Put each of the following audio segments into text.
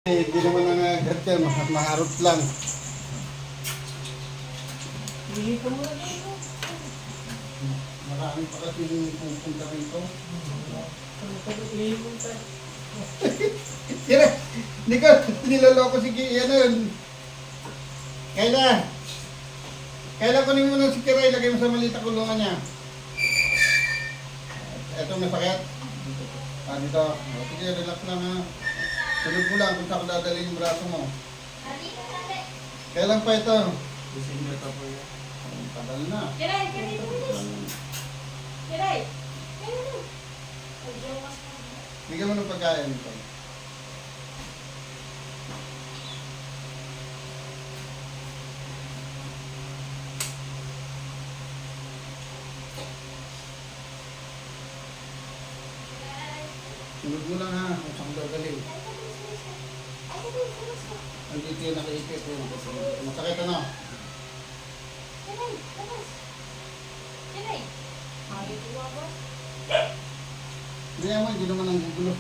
Hindi naman nangagat yan, maharot lang. Hindi ko muna dito. Marami pa kasi yung pupunta rito. Sira, hindi ko niloloko si Kiya na yun. Kailan kunin mo ng si Kira, ilagay mo sa maliit na kulungan niya. Ito masakit. Dito. Sige, relax lang ha. Sunod mo lang kung saan dadalhin yung braso mo. Kailan pa ito? December pa po yan. Tagal na. Kiray, kiray, bilis. Kiray. Bigyan mo ng pagkain ito. Sunod mo lang ha, kung saan dadalhin. Andito yung nakaipit yun. Masakit ano? Kiray, labas. Kiray. Ay, tuwa ba? Hindi naman, hindi naman ang gugulo.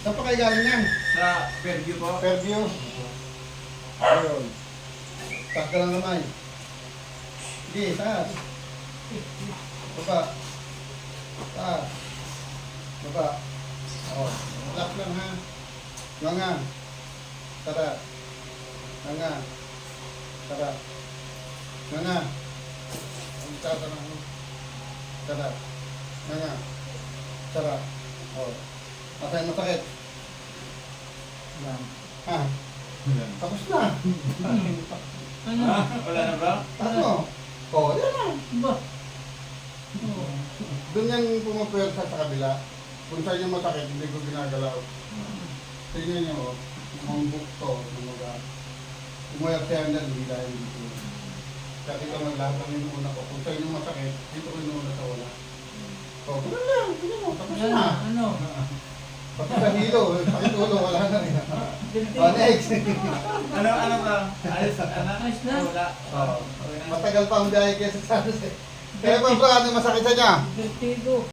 Saan pa kayo galing yan? Sa Fairview po. Fairview. Ayun. Taas ka lang naman. Sige, taas. Baba. Taas. Baba. O, lock lang ha. Nga. Tara. Nga. Tara. Nga. Ang tata na. Tara. Nga. Tara. O. Masay masakit. Ha? Tapos na. Wala na ba? Ano? O, yan na. Ba? Doon yan pumapwersa sa kabila. Kung saan yung masakit, hindi ko ginagalaw. Tingnan nyo, ang bukto, mga umayag sa handle, hindi dahil dito. Kaya ito maglahat ng inuuna ko. Kung saan yung masakit, dito ko inuuna sa wala. O, ganun lang, ganun mo, tapos na. Ano? Pati sa hilo, sakit ulo, wala na rin. O, next. Ano ba? Ayos Ayos na? Wala. O, matagal pa ang biyahe kesa sa San Jose. Kaya pa ba, ano masakit sa niya? Vertigo.